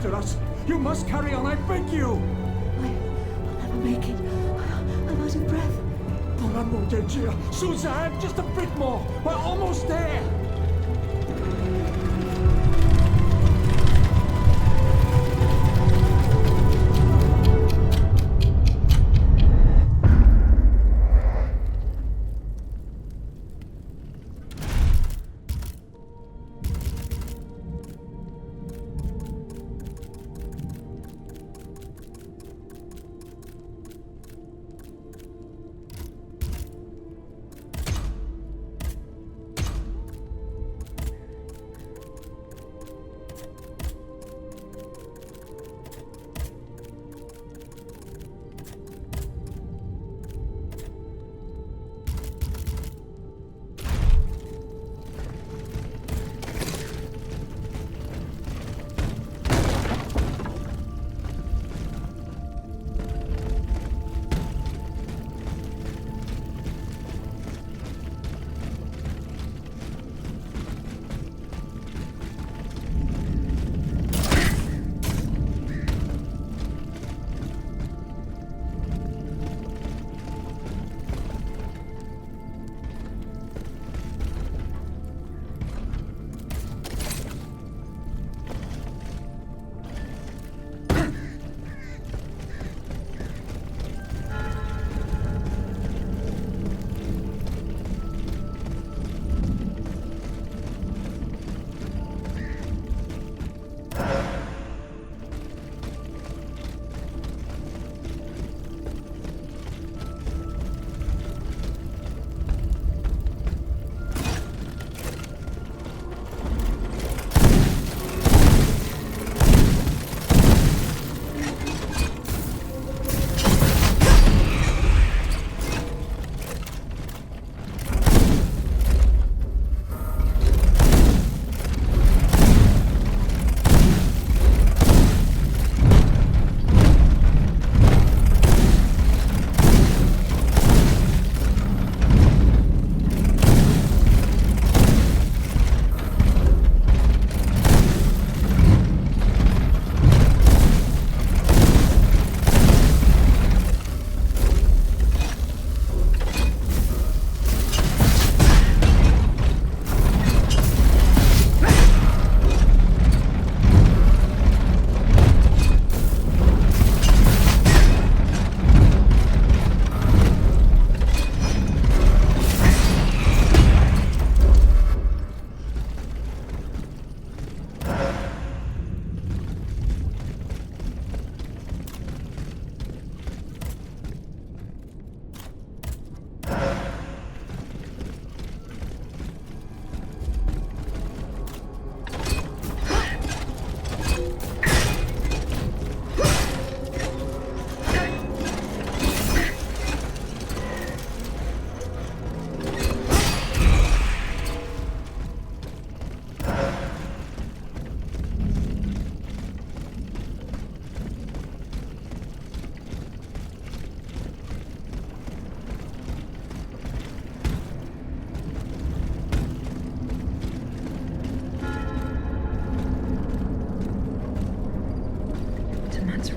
after us. You must carry on, I beg you. I'll never make it. I'm out of breath. Pour un mot de Dieu. Suzanne, just a bit more. We're almost there.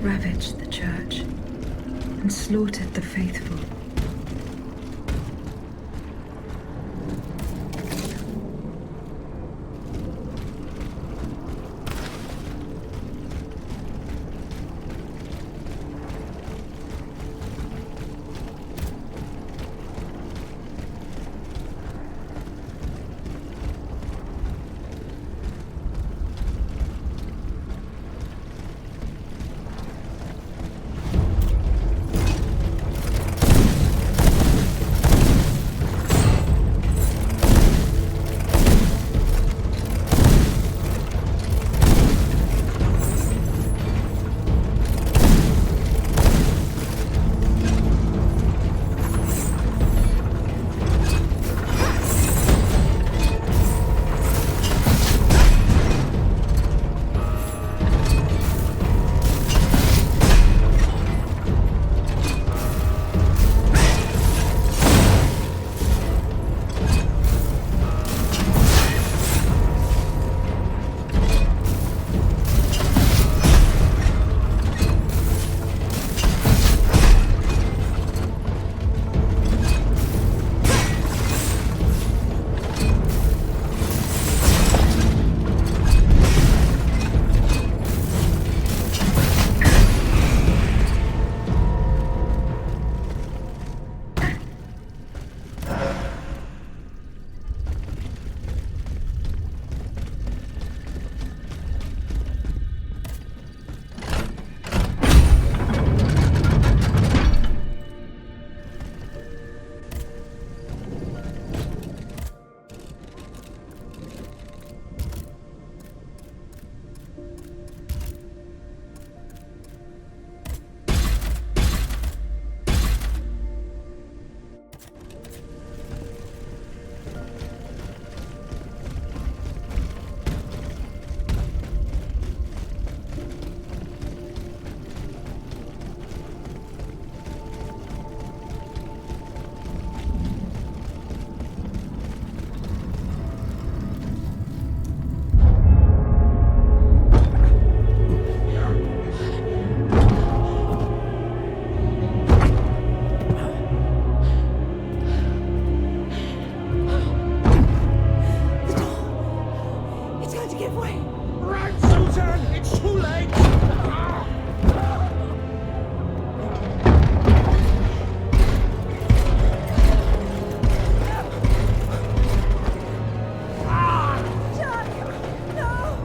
Ravaged the church and slaughtered the faithful. give way. Right, Susan! It's too late! Jack! No!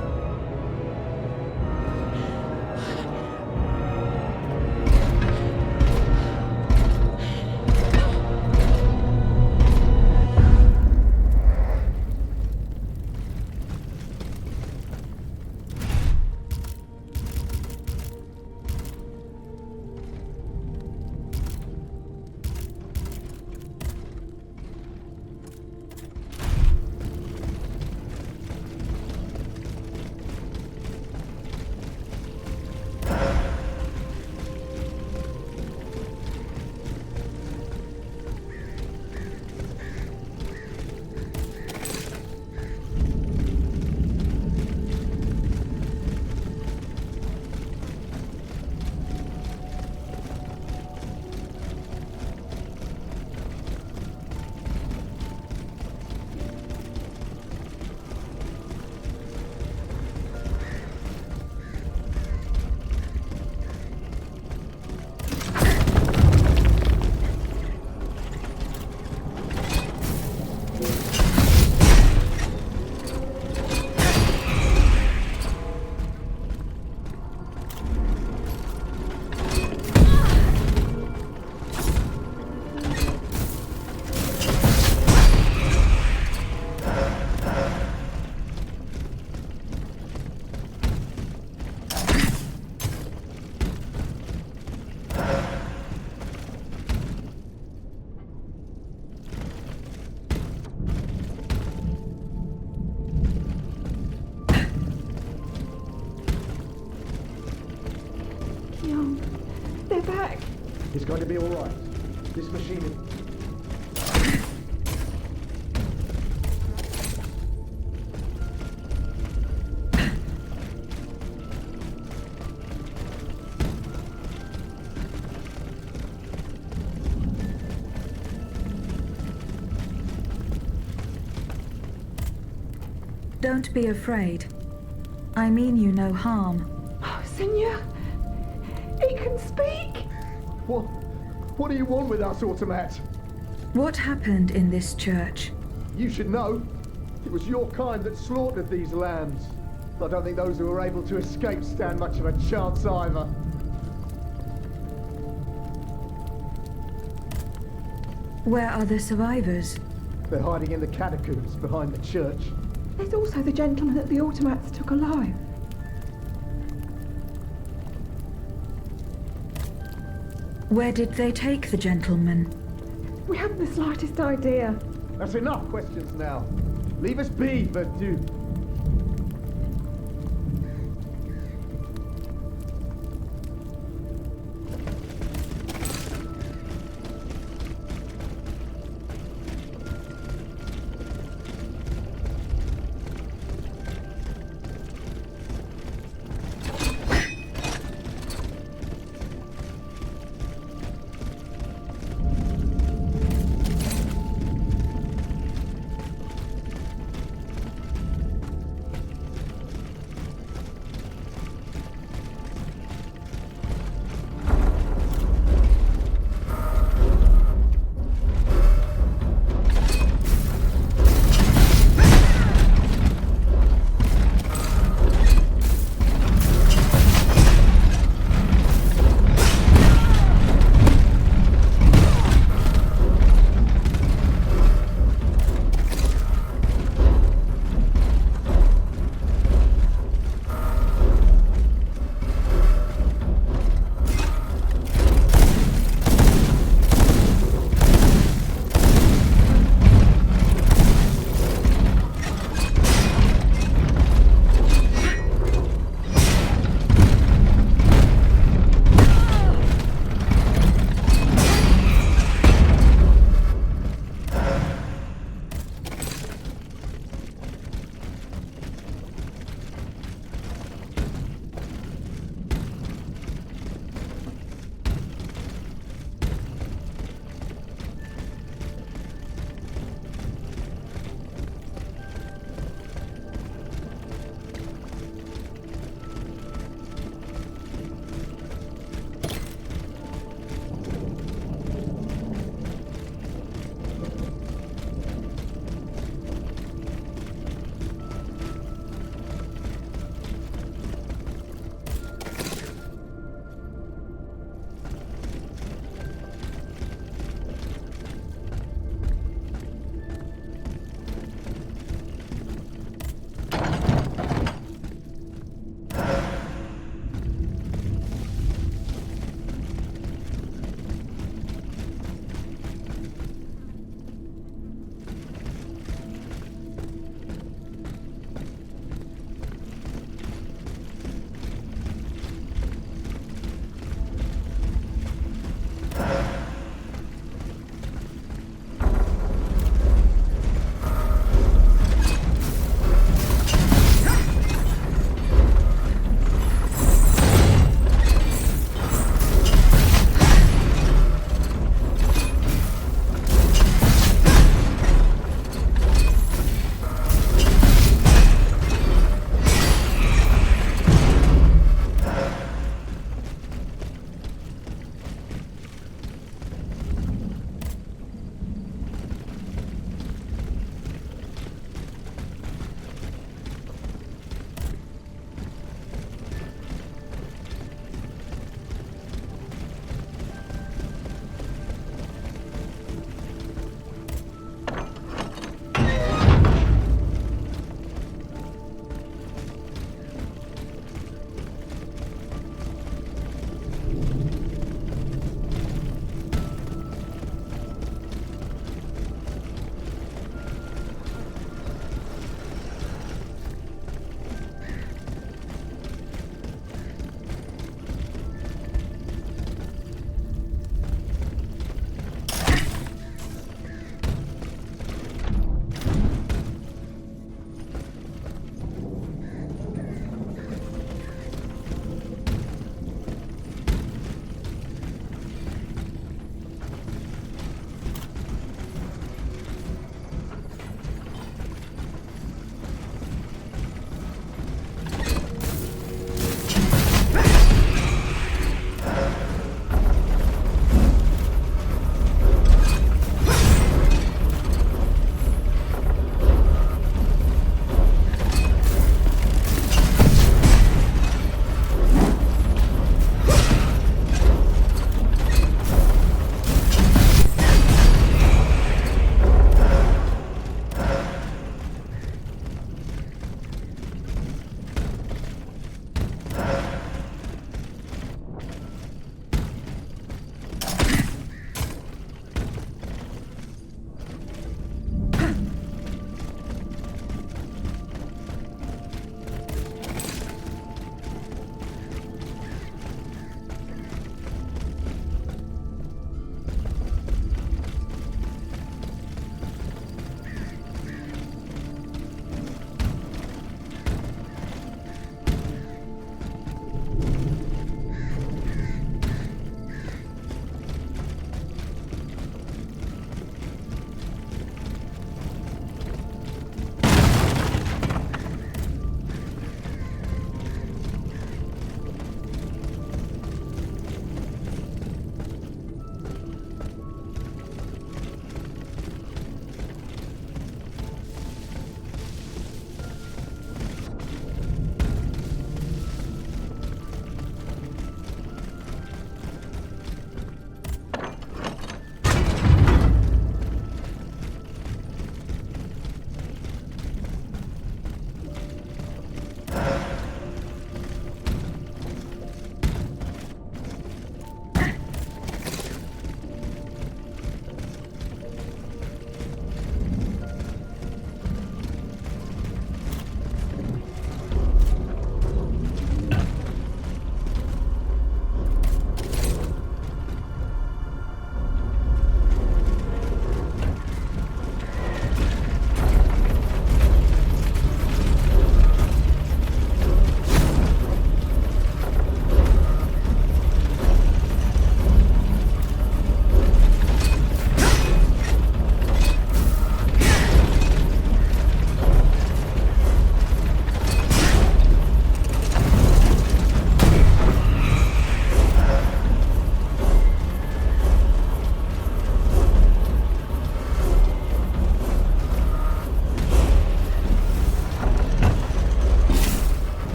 Young, they're back. It's going to be all right. This machine is... Don't be afraid. I mean you no harm. Oh, Senor, he can speak. What do you want with us, Automat? What happened in this church? You should know. It was your kind that slaughtered these lambs. I don't think those who were able to escape stand much of a chance either. Where are the survivors? They're hiding in the catacombs behind the church. There's also the gentleman that the automats took alive. Where did they take the gentleman? We haven't the slightest idea. That's enough questions now. Leave us be, Vertu.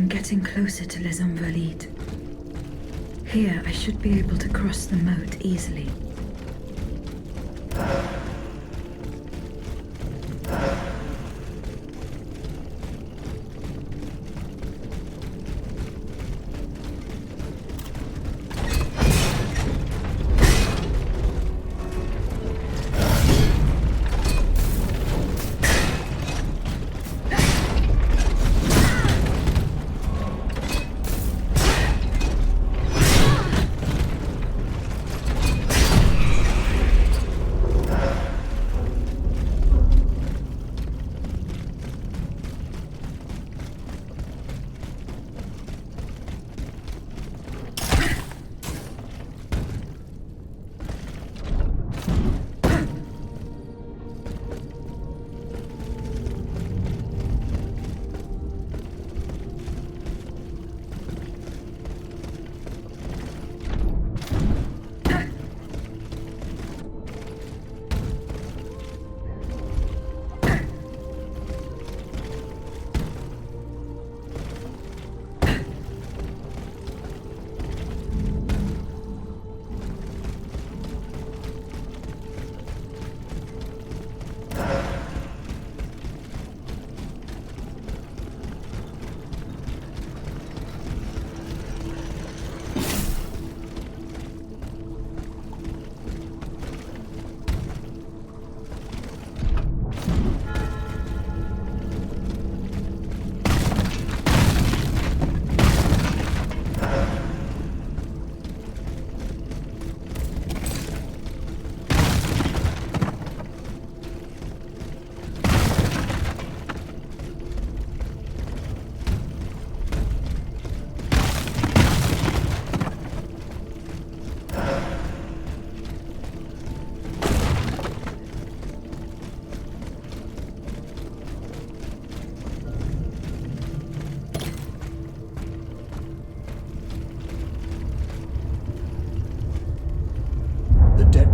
I'm getting closer to Les Invalides. Here, I should be able to cross the moat easily.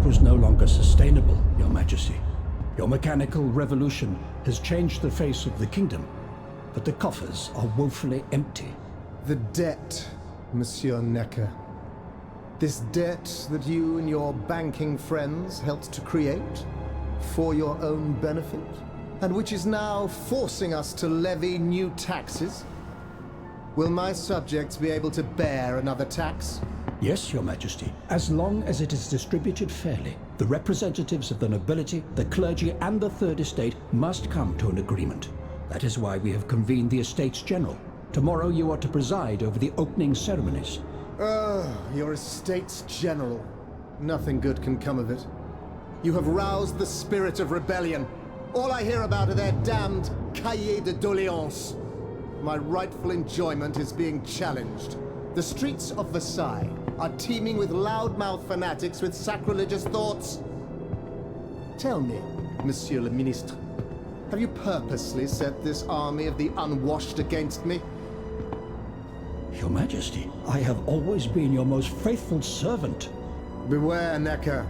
Was no longer sustainable, Your Majesty. Your mechanical revolution has changed the face of the kingdom, but the coffers are woefully empty. The debt, Monsieur Necker. This debt that you and your banking friends helped to create for your own benefit, and which is now forcing us to levy new taxes. Will my subjects be able to bear another tax? Yes, Your Majesty, as long as it is distributed fairly. The representatives of the nobility, the clergy, and the Third Estate must come to an agreement. That is why we have convened the Estates General. Tomorrow you are to preside over the opening ceremonies. Your Estates General. Nothing good can come of it. You have roused the spirit of rebellion. All I hear about are their damned cahiers de doléances. My rightful enjoyment is being challenged. The streets of Versailles are teeming with loudmouth fanatics with sacrilegious thoughts. Tell me, Monsieur le Ministre, have you purposely set this army of the unwashed against me? Your Majesty, I have always been your most faithful servant. Beware, Necker.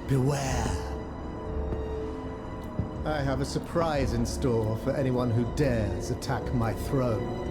Beware. I have a surprise in store for anyone who dares attack my throne.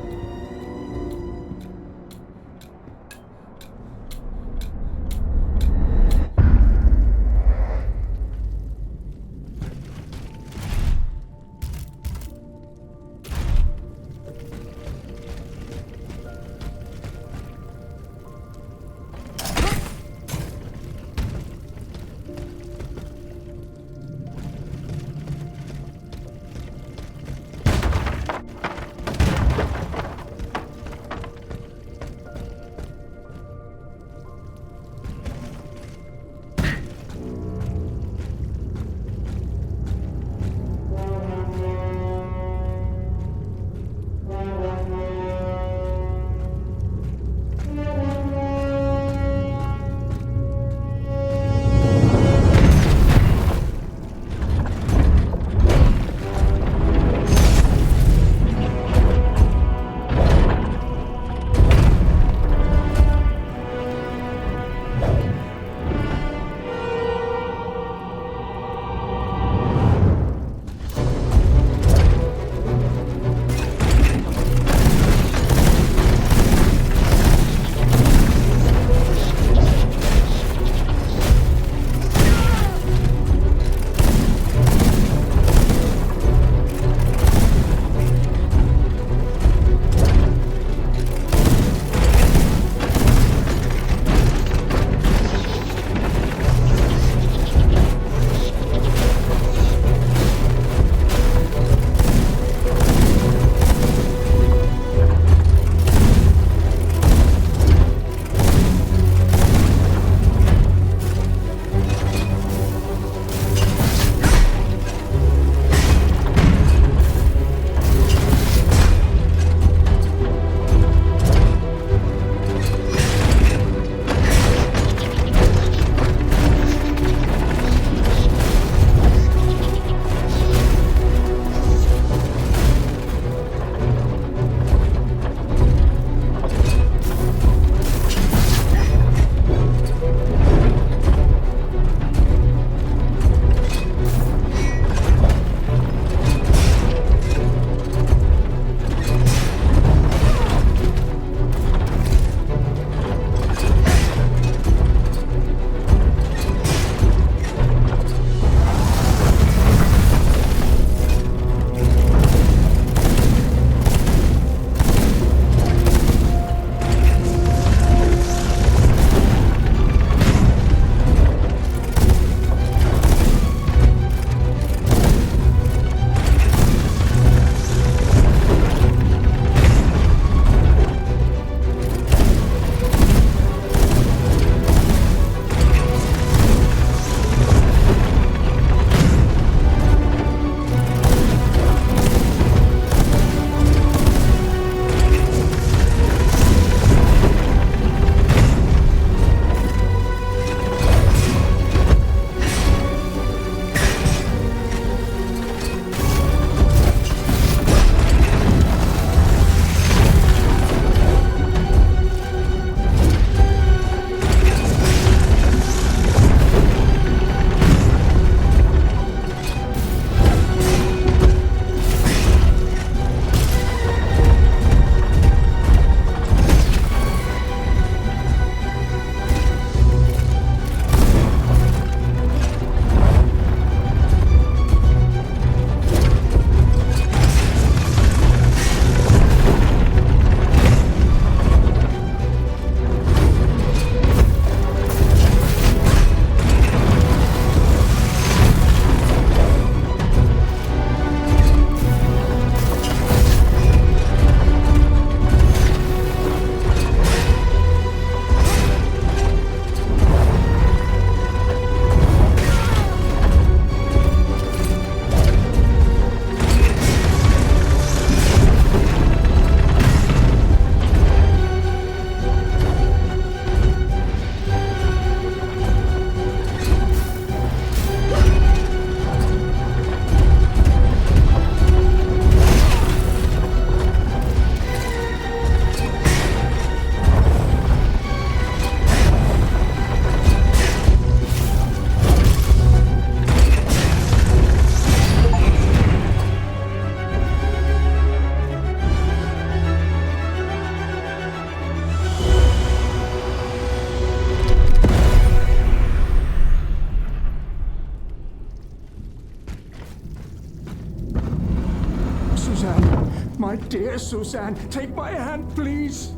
dear Suzanne, take my hand, please.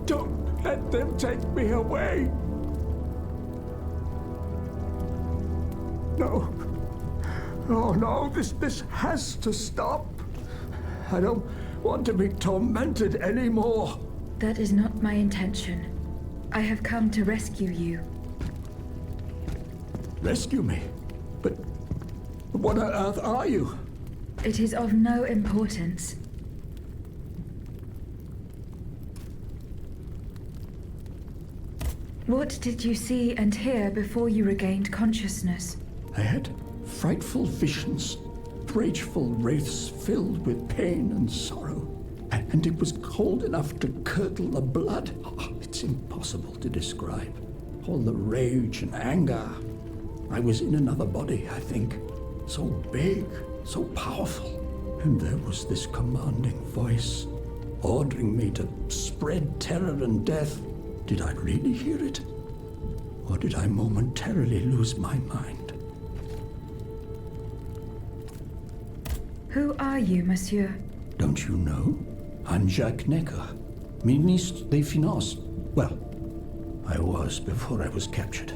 Don't let them take me away. No. Oh no, this has to stop. I don't want to be tormented anymore. That is not my intention. I have come to rescue you. Rescue me? But what on earth are you? It is of no importance. What did you see and hear before you regained consciousness? I had frightful visions, rageful wraiths filled with pain and sorrow. And it was cold enough to curdle the blood. Oh, it's impossible to describe. All the rage and anger. I was in another body, I think. So big, so powerful. And there was this commanding voice, ordering me to spread terror and death. Did I really hear it? Or did I momentarily lose my mind? Who are you, monsieur? Don't you know? I'm Jacques Necker, Ministre des Finances. Well, I was before I was captured.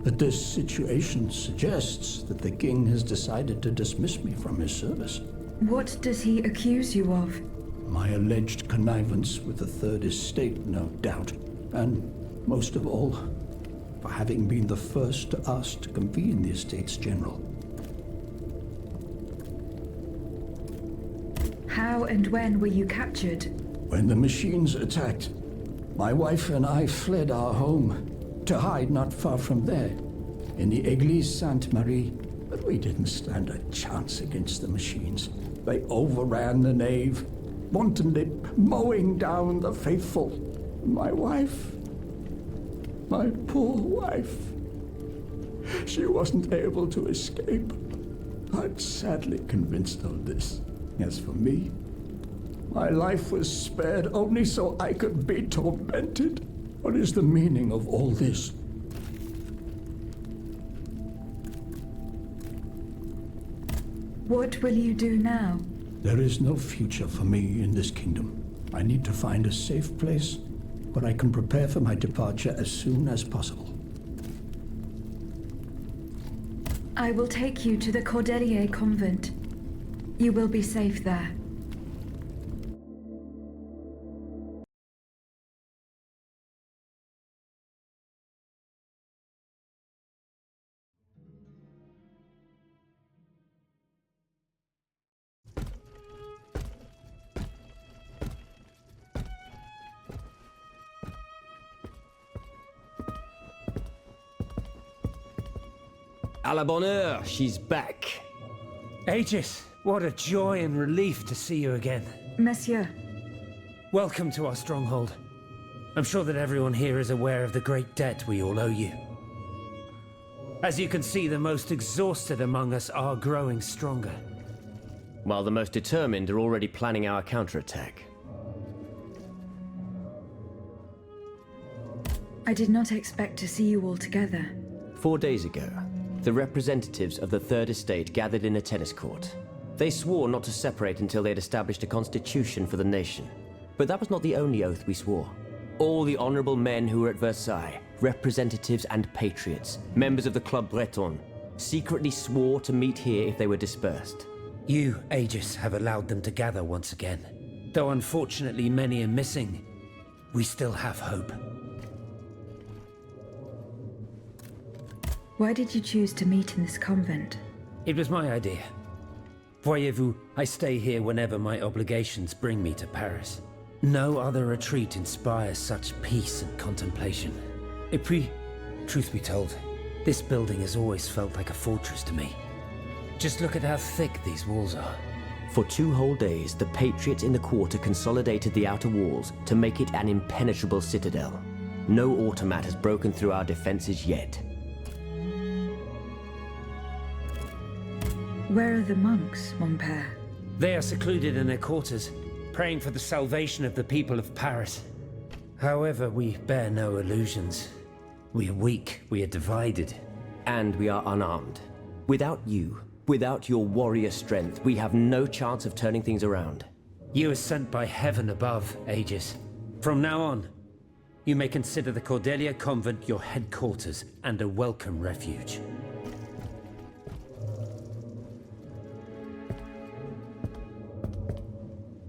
But this situation suggests that the king has decided to dismiss me from his service. What does he accuse you of? My alleged connivance with the Third Estate, no doubt. And most of all, for having been the first to ask to convene the Estates General. How and when were you captured? When the machines attacked, my wife and I fled our home to hide not far from there, in the Église Sainte-Marie. But we didn't stand a chance against the machines. They overran the nave, wantonly mowing down the faithful. My wife, my poor wife, she wasn't able to escape. I'm sadly convinced of this. As for me, my life was spared only so I could be tormented. What is the meaning of all this? What will you do now? There is no future for me in this kingdom. I need to find a safe place where I can prepare for my departure as soon as possible. I will take you to the Cordelier convent. You will be safe there. À la bonne heure, she's back. Aegis, what a joy and relief to see you again. Monsieur, Welcome to our stronghold. I'm sure that everyone here is aware of the great debt we all owe you. As you can see, the most exhausted among us are growing stronger. While the most determined are already planning our counterattack. I did not expect to see you all together. 4 days ago, the representatives of the Third Estate gathered in a tennis court. They swore not to separate until they had established a constitution for the nation. But that was not the only oath we swore. All the honorable men who were at Versailles, representatives and patriots, members of the Club Breton, secretly swore to meet here if they were dispersed. You, Aegis, have allowed them to gather once again. Though unfortunately many are missing, we still have hope. Why did you choose to meet in this convent? It was my idea. Voyez-vous, I stay here whenever my obligations bring me to Paris. No other retreat inspires such peace and contemplation. Et puis, truth be told, this building has always felt like a fortress to me. Just look at how thick these walls are. For 2 whole days, the patriots in the quarter consolidated the outer walls to make it an impenetrable citadel. No automat has broken through our defenses yet. Where are the monks, mon père? They are secluded in their quarters, praying for the salvation of the people of Paris. However, we bear no illusions. We are weak, we are divided. And we are unarmed. Without you, without your warrior strength, we have no chance of turning things around. You are sent by heaven above, Aegis. From now on, you may consider the Cordelia Convent your headquarters and a welcome refuge.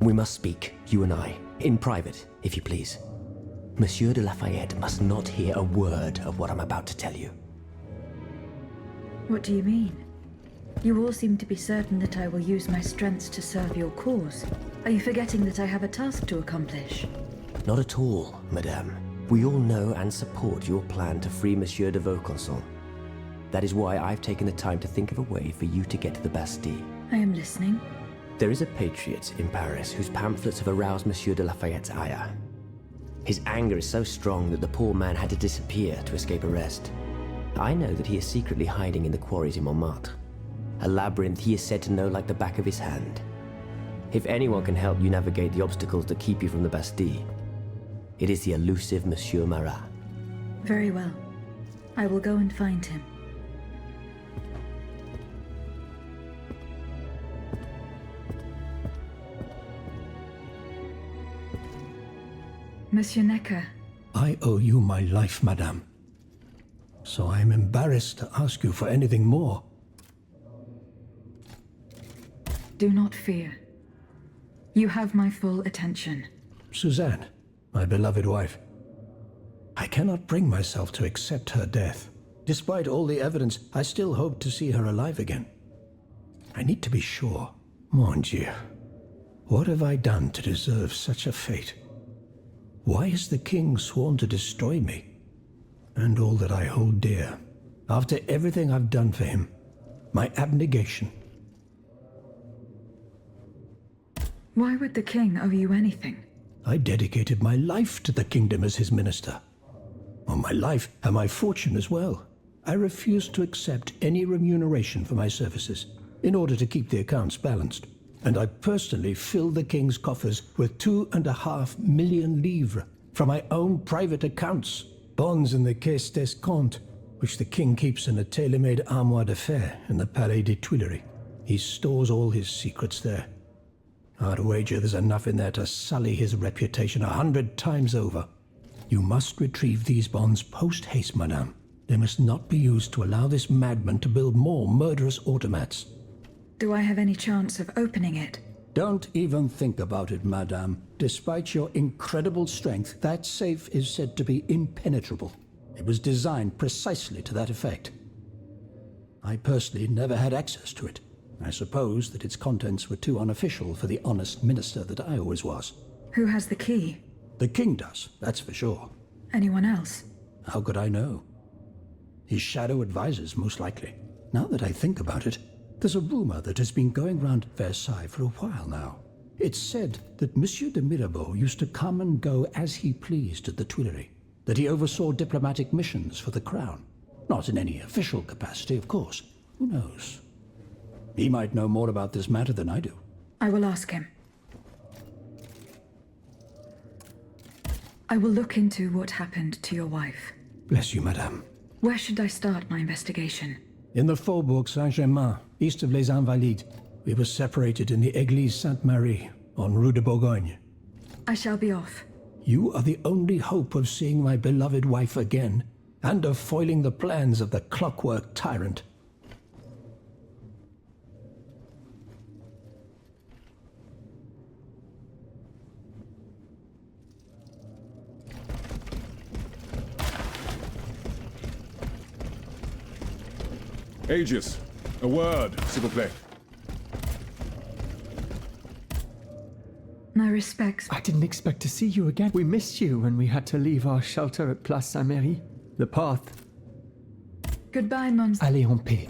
We must speak, you and I, in private, if you please. Monsieur de Lafayette must not hear a word of what I'm about to tell you. What do you mean? You all seem to be certain that I will use my strengths to serve your cause. Are you forgetting that I have a task to accomplish? Not at all, madame. We all know and support your plan to free Monsieur de Vaucanson. That is why I've taken the time to think of a way for you to get to the Bastille. I am listening. There is a patriot in Paris whose pamphlets have aroused Monsieur de Lafayette's ire. His anger is so strong that the poor man had to disappear to escape arrest. I know that he is secretly hiding in the quarries in Montmartre. A labyrinth he is said to know like the back of his hand. If anyone can help you navigate the obstacles that keep you from the Bastille, it is the elusive Monsieur Marat. Very well. I will go and find him. Monsieur Necker. I owe you my life, madame. So I am embarrassed to ask you for anything more. Do not fear. You have my full attention. Suzanne, my beloved wife. I cannot bring myself to accept her death. Despite all the evidence, I still hope to see her alive again. I need to be sure. Mon Dieu. What have I done to deserve such a fate? Why has the king sworn to destroy me? And all that I hold dear. After everything I've done for him. My abnegation. Why would the king owe you anything? I dedicated my life to the kingdom as his minister. Well, my life and my fortune as well. I refuse to accept any remuneration for my services in order to keep the accounts balanced. And I personally fill the king's coffers with 2.5 million livres from my own private accounts, bonds in the Caisse d'Escompte, which the king keeps in a tailor-made armoire de fer in the Palais des Tuileries. He stores all his secrets there. I'd wager there's enough in there to sully his reputation 100 times over. You must retrieve these bonds post-haste, madame. They must not be used to allow this madman to build more murderous automats. Do I have any chance of opening it? Don't even think about it, madame. Despite your incredible strength, that safe is said to be impenetrable. It was designed precisely to that effect. I personally never had access to it. I suppose that its contents were too unofficial for the honest minister that I always was. Who has the key? The king does, that's for sure. Anyone else? How could I know? His shadow advisors, most likely. Now that I think about it, there's a rumor that has been going round Versailles for a while now. It's said that Monsieur de Mirabeau used to come and go as he pleased at the Tuileries, that he oversaw diplomatic missions for the crown. Not in any official capacity, of course. Who knows? He might know more about this matter than I do. I will ask him. I will look into what happened to your wife. Bless you, madame. Where should I start my investigation? In the Faubourg Saint-Germain, east of Les Invalides. We were separated in the Église Sainte-Marie, on Rue de Bourgogne. I shall be off. You are the only hope of seeing my beloved wife again, and of foiling the plans of the clockwork tyrant. Aegis, a word, s'il vous plaît. My respects. I didn't expect to see you again. We missed you when we had to leave our shelter at Place Saint-Merry. The path. Goodbye, Mons. Allez en paix.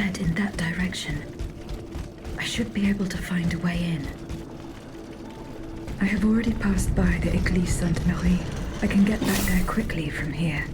led in that direction. I should be able to find a way in. I have already passed by the Église Sainte-Marie. I can get back there quickly from here.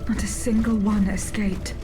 Not a single one escaped.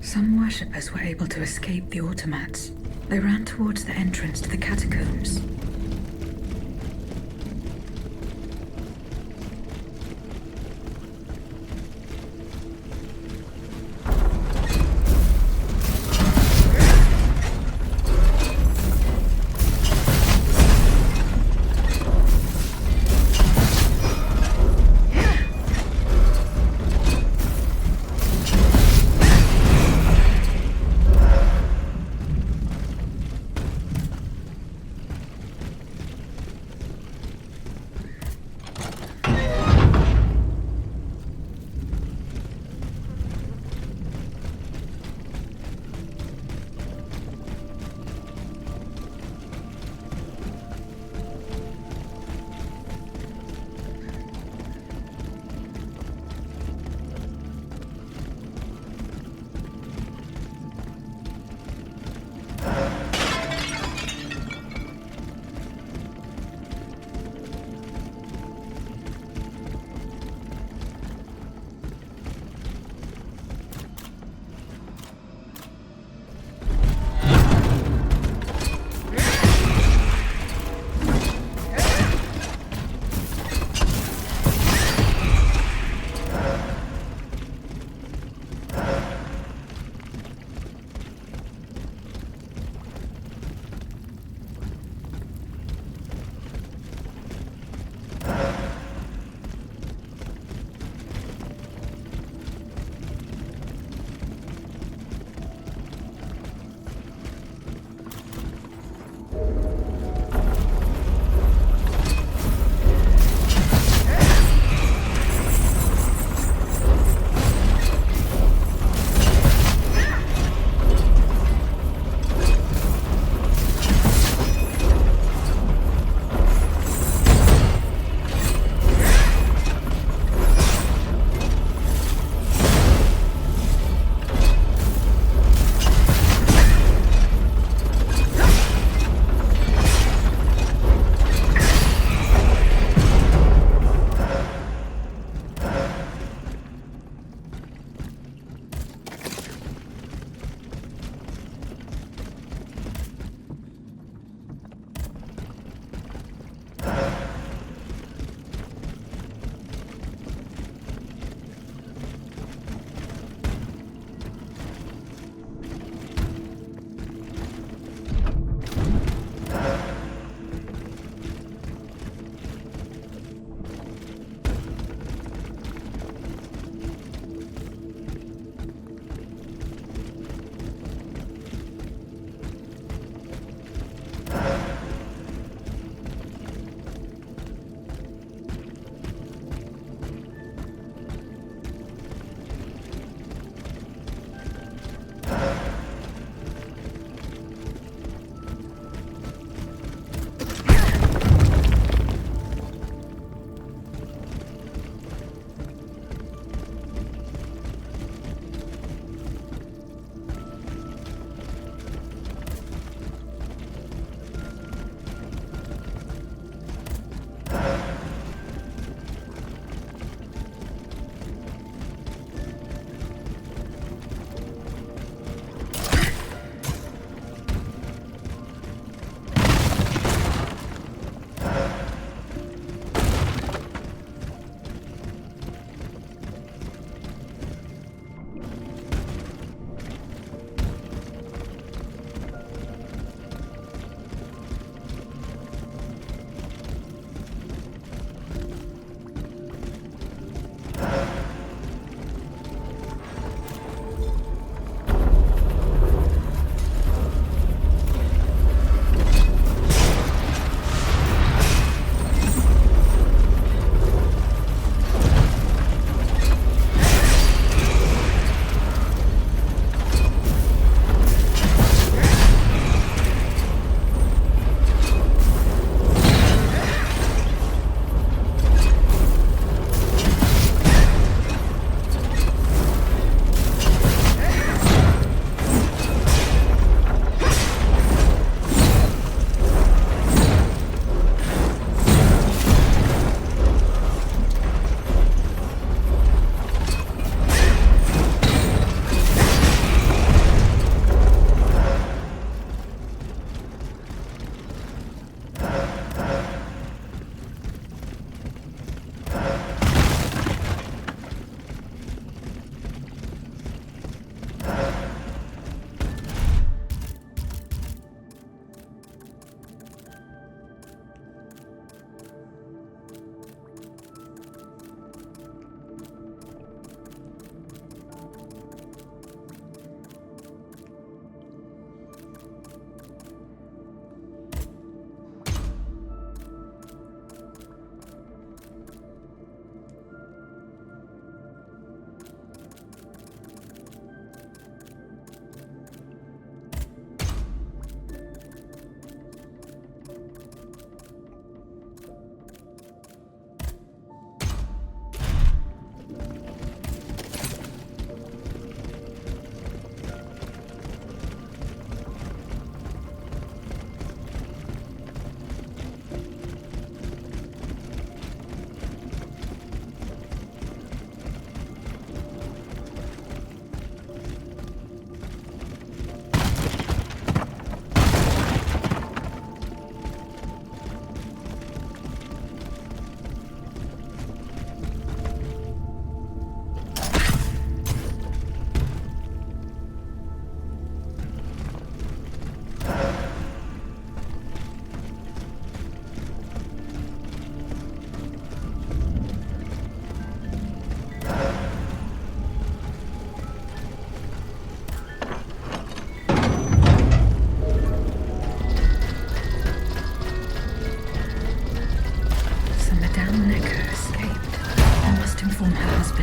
Some worshippers were able to escape the automats. They ran towards the entrance to the catacombs.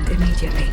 back immediately.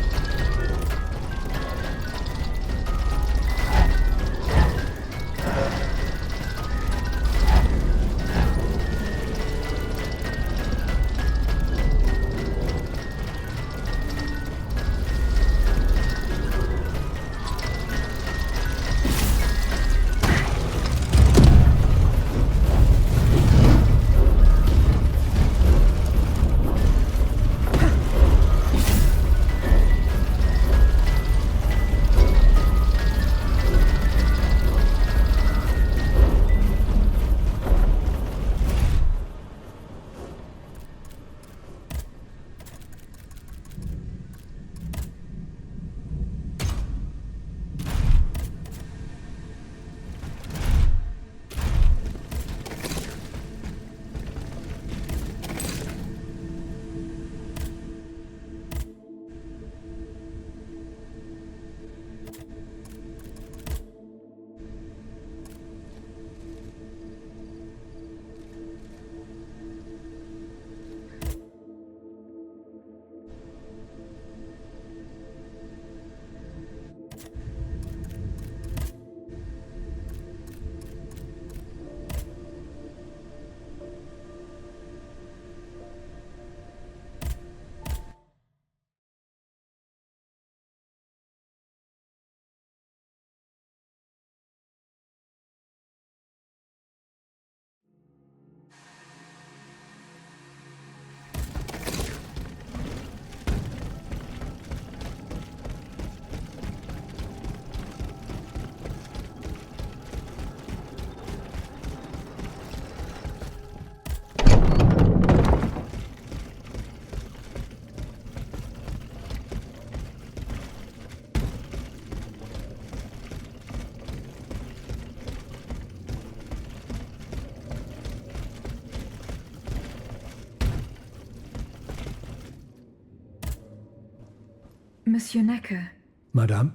Monsieur Necker. Madame?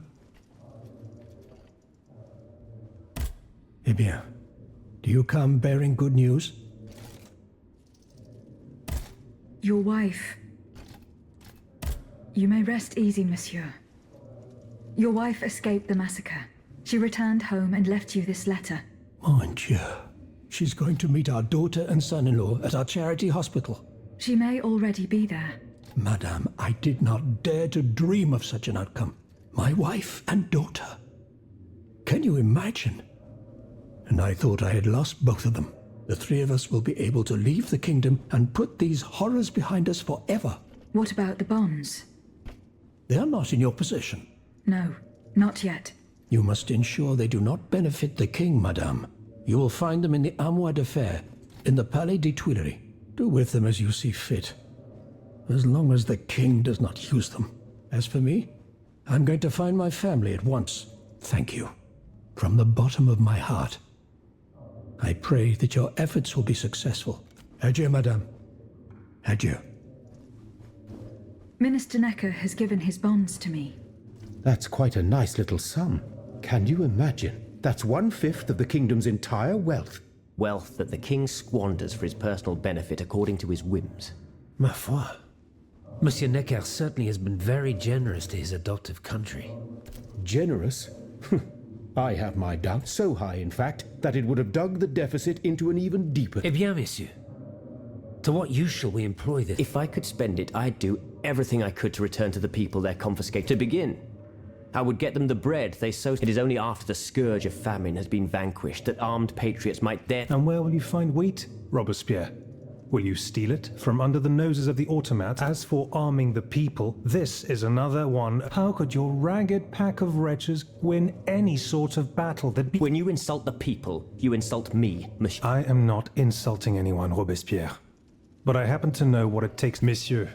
Eh bien, do you come bearing good news? Your wife. You may rest easy, monsieur. Your wife escaped the massacre. She returned home and left you this letter. Mon Dieu. She's going to meet our daughter and son-in-law at our charity hospital. She may already be there. Madame, I did not dare to dream of such an outcome. My wife and daughter. Can you imagine? And I thought I had lost both of them. The three of us will be able to leave the kingdom and put these horrors behind us forever. What about the bonds? They are not in your possession. No, not yet. You must ensure they do not benefit the king, madame. You will find them in the Armoire de Fer, in the Palais des Tuileries. Do with them as you see fit. As long as the king does not use them. As for me, I'm going to find my family at once. Thank you. From the bottom of my heart. I pray that your efforts will be successful. Adieu, madame. Adieu. Minister Necker has given his bonds to me. That's quite a nice little sum. Can you imagine? That's 1/5 of the kingdom's entire wealth. Wealth that the king squanders for his personal benefit according to his whims. Ma foi. Monsieur Necker certainly has been very generous to his adoptive country. Generous? I have my doubts, so high, in fact, that it would have dug the deficit into an even deeper... Eh bien, monsieur. To what use shall we employ this? If I could spend it, I'd do everything I could to return to the people their confiscate. To begin, I would get them the bread they so... It is only after the scourge of famine has been vanquished that armed patriots might dare... And where will you find wheat, Robespierre? Will you steal it from under the noses of the automats? As for arming the people, this is another one. How could your ragged pack of wretches win any sort of battle that... When you insult the people, you insult me, monsieur. I am not insulting anyone, Robespierre. But I happen to know what it takes, monsieur.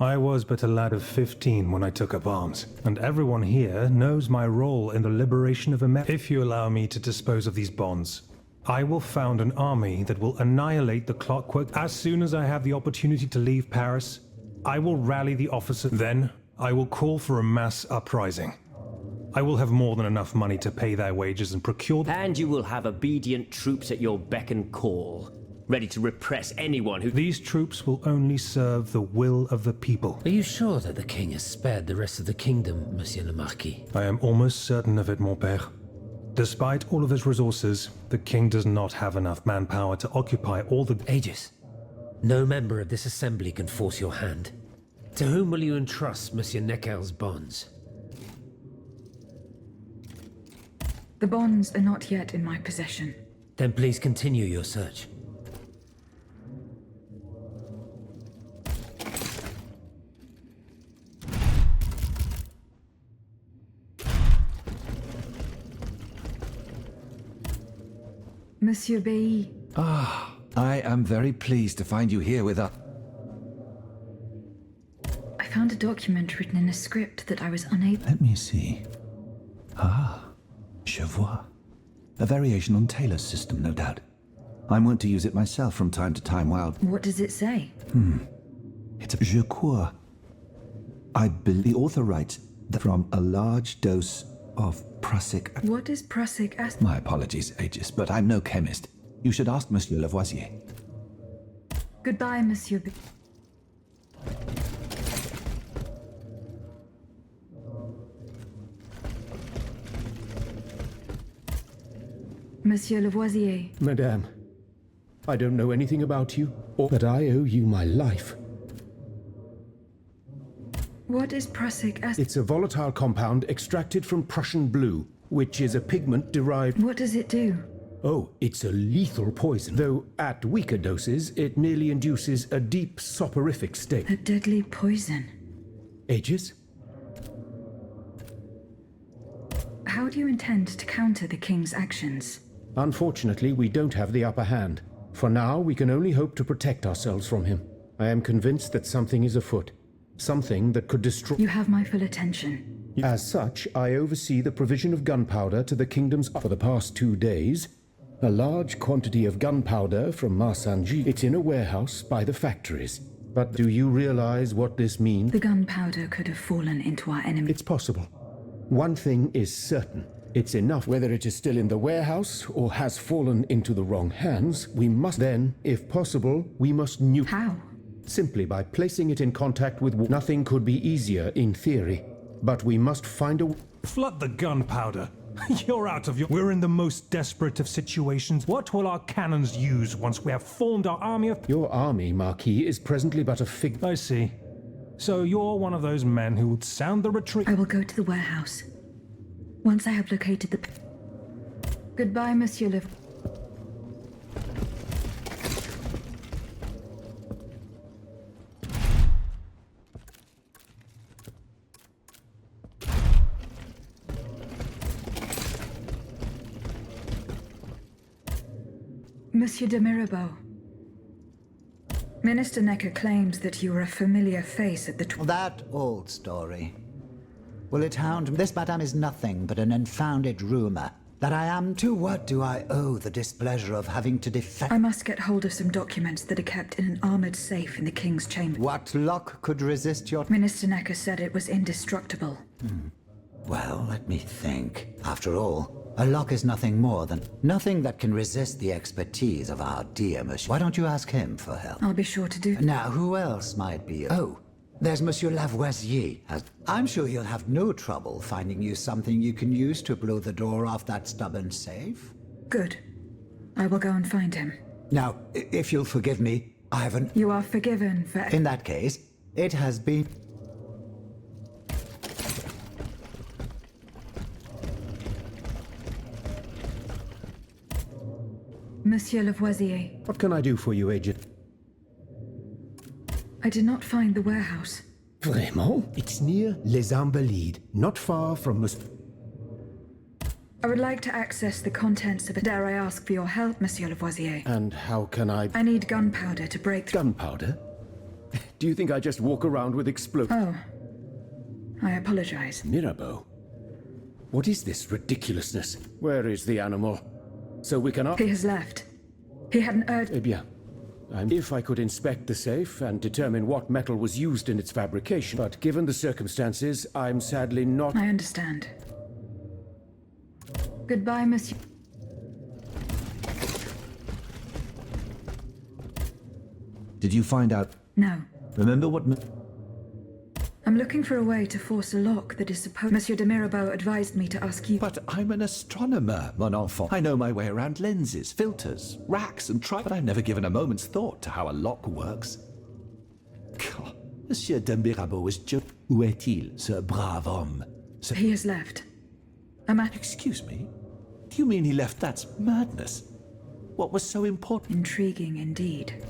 I was but a lad of 15 when I took up arms, and everyone here knows my role in the liberation of America. If you allow me to dispose of these bonds, I will found an army that will annihilate the clockwork. As soon as I have the opportunity to leave Paris, I will rally the officers. Then, I will call for a mass uprising. I will have more than enough money to pay their wages and procure... And you will have obedient troops at your beck and call. ready to repress anyone who... These troops will only serve the will of the people. Are you sure that the king has spared the rest of the kingdom, Monsieur le Marquis? I am almost certain of it, mon père. Despite all of his resources, the king does not have enough manpower to occupy all the... Aegis, no member of this assembly can force your hand. To whom will you entrust Monsieur Necker's bonds? The bonds are not yet in my possession. Then please continue your search. Monsieur Bailly. Ah, I am very pleased to find you here with us. I found a document written in a script that I was unable... Let me see. Ah, je vois. A variation on Taylor's system, no doubt. I'm wont to use it myself from time to time while... What does it say? It's a je crois. I believe the author writes that from a large dose of prussic... What is prussic acid? My apologies, Aegis, but I'm no chemist. You should ask Monsieur Lavoisier. Goodbye, Monsieur Monsieur Lavoisier. Madame, I don't know anything about you, but I owe you my life. What is prussic acid? It's a volatile compound extracted from Prussian blue, which is a pigment derived... What does it do? Oh, it's a lethal poison, though at weaker doses, it merely induces a deep soporific state. A deadly poison. Aegis? How do you intend to counter the king's actions? Unfortunately, we don't have the upper hand. For now, we can only hope to protect ourselves from him. I am convinced that something is afoot. Something that could destroy... You have my full attention. As such, I oversee the provision of gunpowder to the kingdoms for the past 2 days. A large quantity of gunpowder from Marsanji. It's in a warehouse by the factories. But do you realize what this means? The gunpowder could have fallen into our enemy. It's possible. One thing is certain. It's enough. Whether it is still in the warehouse or has fallen into the wrong hands, we must then, if possible, we must nuke... How? Simply by placing it in contact with... Nothing could be easier in theory. But we must find a... Flood the gunpowder. You're out of your... We're in the most desperate of situations. What will our cannons use once we have formed our army of... Your army, Marquis, is presently but a fig... I see. So you're one of those men who would sound the retreat... I will go to the warehouse. Once I have located the... Goodbye, Monsieur Le... Monsieur de Mirabeau. Minister Necker claims that you were a familiar face at the... That old story. Will it hound... This, madame, is nothing but an unfounded rumor. That I am... To what do I owe the displeasure of having to defend... I must get hold of some documents that are kept in an armored safe in the king's chamber. What lock could resist your... Minister Necker said it was indestructible. Well, let me think. After all, a lock is nothing more than... Nothing that can resist the expertise of our dear monsieur. Why don't you ask him for help? I'll be sure to do... Now, who else might be... Oh, there's Monsieur Lavoisier. I'm sure he'll have no trouble finding you something you can use to blow the door off that stubborn safe. Good. I will go and find him. Now, if you'll forgive me, I haven't... You are forgiven for... In that case, it has been... Monsieur Lavoisier. What can I do for you, Agent? I did not find the warehouse. Vraiment? It's near Les Invalides, not far from... I would like to access the contents of it. Dare I ask for your help, Monsieur Lavoisier? And how can I... I need gunpowder to break through... Gunpowder? Do you think I just walk around with explosives? Oh. I apologize. Mirabeau? What is this ridiculousness? Where is the animal? So we cannot... He has left. He had an urge... Eh bien. If I could inspect the safe and determine what metal was used in its fabrication, but given the circumstances, I'm sadly not... I understand. Goodbye, Monsieur... Did you find out? No. Remember what... I'm looking for a way to force a lock that is supposed... Monsieur de Mirabeau advised me to ask you... But I'm an astronomer, mon enfant. I know my way around lenses, filters, racks, and but I've never given a moment's thought to how a lock works. God, Monsieur de Mirabeau is just... Où est-il, ce brave homme? He has left. I'm at... Excuse me? Do you mean he left? That's madness. What was so important? Intriguing indeed.